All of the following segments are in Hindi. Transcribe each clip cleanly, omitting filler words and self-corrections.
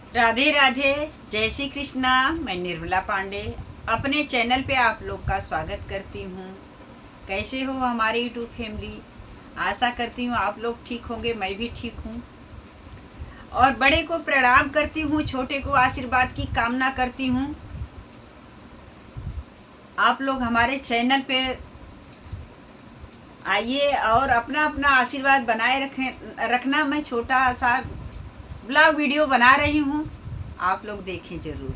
राधे राधे। जय श्री कृष्णा। मैं निर्मला पांडे अपने चैनल पे आप लोग का स्वागत करती हूँ। कैसे हो हमारी यूट्यूब फैमिली? आशा करती हूँ आप लोग ठीक होंगे, मैं भी ठीक हूँ। और बड़े को प्रणाम करती हूँ, छोटे को आशीर्वाद की कामना करती हूँ। आप लोग हमारे चैनल पे आइए और अपना अपना आशीर्वाद बनाए रखना। मैं छोटा सा ब्लॉग वीडियो बना रही हूँ, आप लोग देखें ज़रूर।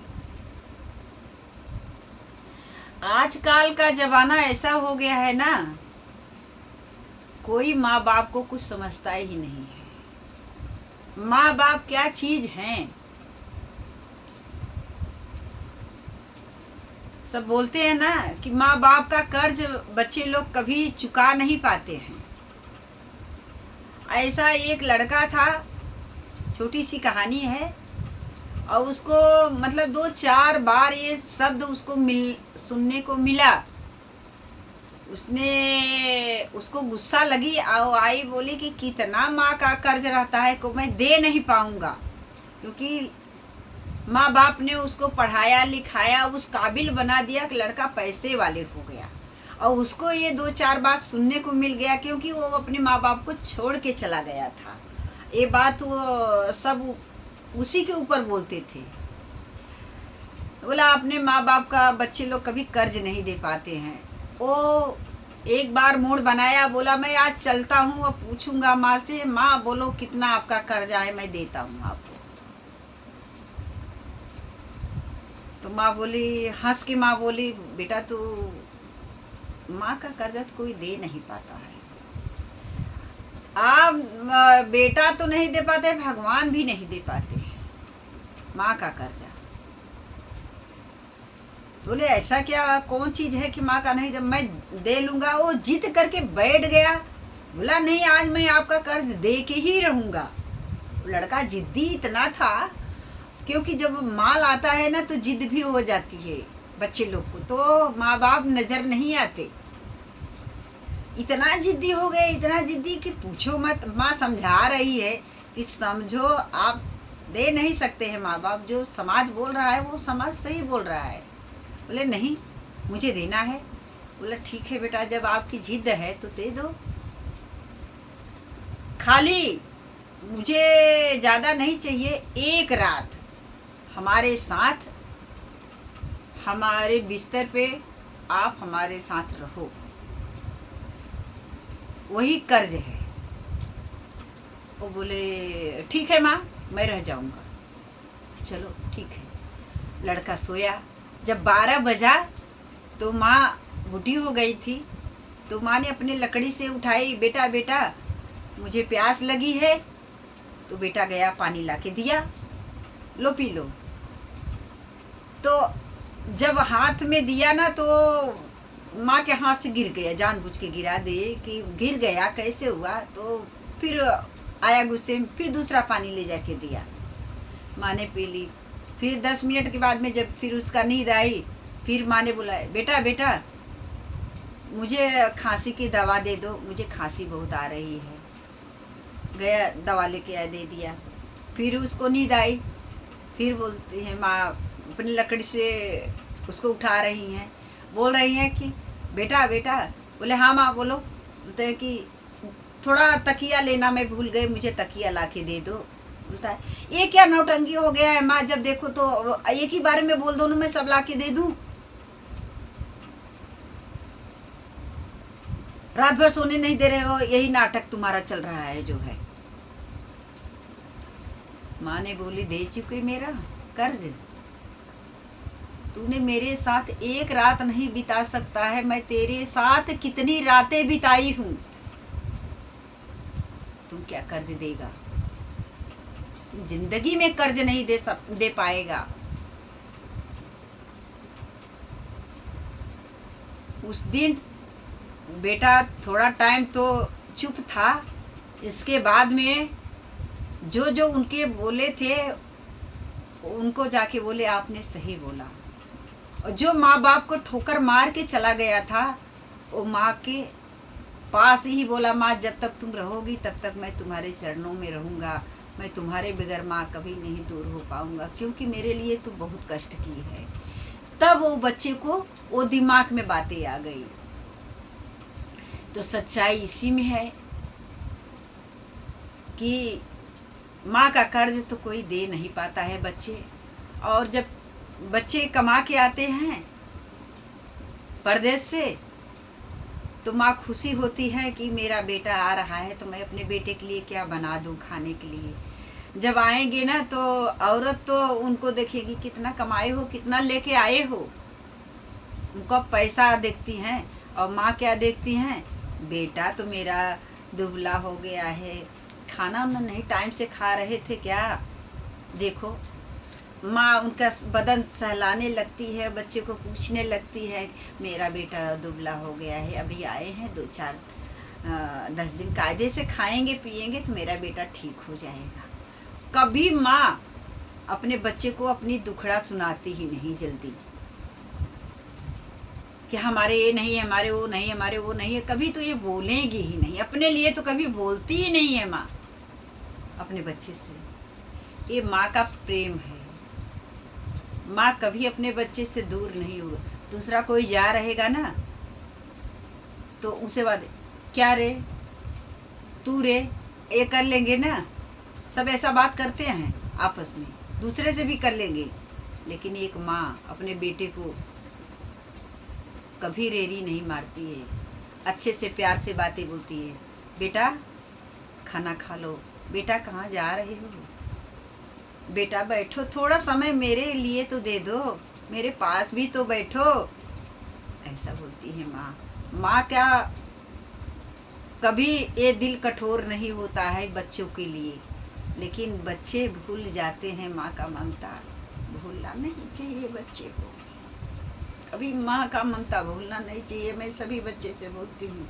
आजकल का ज़माना ऐसा हो गया है ना, कोई माँ बाप को कुछ समझता ही नहीं है। माँ बाप क्या चीज़ हैं। सब बोलते हैं ना कि माँ बाप का कर्ज बच्चे लोग कभी चुका नहीं पाते हैं। ऐसा एक लड़का था, छोटी सी कहानी है, और उसको मतलब 2-4 बार ये शब्द उसको सुनने को मिला। उसको गुस्सा लगी और आई, बोली कि कितना माँ का कर्ज रहता है को मैं दे नहीं पाऊँगा, क्योंकि माँ बाप ने उसको पढ़ाया लिखाया, उस काबिल बना दिया कि लड़का पैसे वाले हो गया। और उसको ये 2-4 बात सुनने को मिल गया, क्योंकि वो अपने माँ बाप को छोड़ के चला गया था। ये बात वो सब उसी के ऊपर बोलते थे। बोला अपने माँ बाप का बच्चे लोग कभी कर्ज नहीं दे पाते हैं। वो एक बार मूड बनाया, बोला मैं आज चलता हूँ और पूछूंगा माँ से, माँ बोलो कितना आपका कर्जा है, मैं देता हूँ आपको। तो माँ बोली, हंस के माँ बोली, बेटा तू माँ का कर्जा तो कोई दे नहीं पाता है। आप बेटा तो नहीं दे पाते, भगवान भी नहीं दे पाते माँ का कर्जा। बोले ऐसा क्या कौन चीज़ है कि माँ का नहीं, जब मैं दे लूँगा। वो जिद करके बैठ गया, बोला नहीं आज मैं आपका कर्ज दे के ही रहूँगा। लड़का जिद्दी इतना था, क्योंकि जब माल आता है ना तो जिद भी हो जाती है बच्चे लोग को, तो माँ बाप नज़र नहीं आते। इतना जिद्दी हो गए, इतना जिद्दी कि पूछो मत। माँ समझा रही है कि समझो आप दे नहीं सकते हैं माँ बाप, जो समाज बोल रहा है वो समाज सही बोल रहा है। बोले नहीं मुझे देना है। बोला ठीक है बेटा, जब आपकी जिद है तो दे दो, खाली मुझे ज़्यादा नहीं चाहिए। एक रात हमारे साथ, हमारे बिस्तर पे आप हमारे साथ रहो, वही कर्ज है। वो बोले ठीक है माँ, मैं रह जाऊँगा। चलो ठीक है। लड़का सोया। जब 12 बजा तो माँ बूढ़ी हो गई थी, तो माँ ने अपनी लकड़ी से उठाई, बेटा बेटा मुझे प्यास लगी है। तो बेटा गया, पानी ला के दिया, लो पी लो। तो जब हाथ में दिया ना तो माँ के हाथ से गिर गया, जानबूझ के गिरा दे कि गिर गया, कैसे हुआ। तो फिर आया गुस्से में, फिर दूसरा पानी ले जाके दिया, माँ ने पी ली। फिर 10 मिनट के बाद में जब फिर उसका नींद आई, फिर माँ ने बुलाया, बेटा बेटा मुझे खांसी की दवा दे दो, मुझे खांसी बहुत आ रही है। गया दवा लेके आया, दे दिया। फिर उसको नींद आई, फिर बोलती है माँ अपनी लकड़ी से उसको उठा रही हैं, बोल रही हैं कि बेटा बेटा। बोले हाँ माँ बोलो। बोलते हैं कि थोड़ा तकिया लेना, मैं भूल गई, मुझे तकिया ला के दे दो। बोलता है ये क्या नौटंकी हो गया है माँ, जब देखो तो एक ही बारे में बोल दो ना, मैं सब ला के दे दूँ। रात भर सोने नहीं दे रहे हो, यही नाटक तुम्हारा चल रहा है जो है। माँ ने बोली दे चुके मेरा कर्ज, तूने मेरे साथ एक रात नहीं बिता सकता है, मैं तेरे साथ कितनी रातें बिताई हूँ। तुम क्या कर्ज देगा, जिंदगी में कर्ज नहीं दे पाएगा। उस दिन बेटा थोड़ा टाइम तो चुप था, इसके बाद में जो जो उनके बोले थे उनको जाके बोले आपने सही बोला। और जो माँ बाप को ठोकर मार के चला गया था, वो माँ के पास ही बोला, माँ जब तक तुम रहोगी तब तक मैं तुम्हारे चरणों में रहूँगा, मैं तुम्हारे बगैर माँ कभी नहीं दूर हो पाऊँगा, क्योंकि मेरे लिए तो बहुत कष्ट की है। तब वो बच्चे को वो दिमाग में बातें आ गई। तो सच्चाई इसी में है कि माँ का कर्ज तो कोई दे नहीं पाता है बच्चे। और जब बच्चे कमा के आते हैं परदेश से, तो माँ खुशी होती है कि मेरा बेटा आ रहा है तो मैं अपने बेटे के लिए क्या बना दूँ खाने के लिए। जब आएंगे ना तो औरत तो उनको देखेगी कितना कमाए हो, कितना लेके आए हो। उनका पैसा देखती हैं, और माँ क्या देखती हैं, बेटा तो मेरा दुबला हो गया है, खाना उन्हें नहीं टाइम से खा रहे थे क्या। देखो माँ उनका बदन सहलाने लगती है, बच्चे को पूछने लगती है मेरा बेटा दुबला हो गया है, अभी आए हैं 10 दिन कायदे से खाएंगे पिएंगे तो मेरा बेटा ठीक हो जाएगा। कभी माँ अपने बच्चे को अपनी दुखड़ा सुनाती ही नहीं जल्दी कि हमारे ये नहीं है, हमारे वो नहीं, हमारे वो नहीं है। कभी तो ये बोलेंगी ही नहीं, अपने लिए तो कभी बोलती ही नहीं है माँ अपने बच्चे से। ये माँ का प्रेम है। माँ कभी अपने बच्चे से दूर नहीं होगा। दूसरा कोई जा रहेगा ना तो उसे बाद क्या रे तू रे ये कर लेंगे ना, सब ऐसा बात करते हैं आपस में, दूसरे से भी कर लेंगे। लेकिन एक माँ अपने बेटे को कभी रेरी नहीं मारती है, अच्छे से प्यार से बातें बोलती है। बेटा खाना खा लो, बेटा कहाँ जा रहे हो, बेटा बैठो, थोड़ा समय मेरे लिए तो दे दो, मेरे पास भी तो बैठो, ऐसा बोलती है माँ। माँ क्या कभी ये दिल कठोर नहीं होता है बच्चों के लिए, लेकिन बच्चे भूल जाते हैं माँ का ममता। भूलना नहीं चाहिए बच्चे को, कभी माँ का ममता भूलना नहीं चाहिए। मैं सभी बच्चे से बोलती हूँ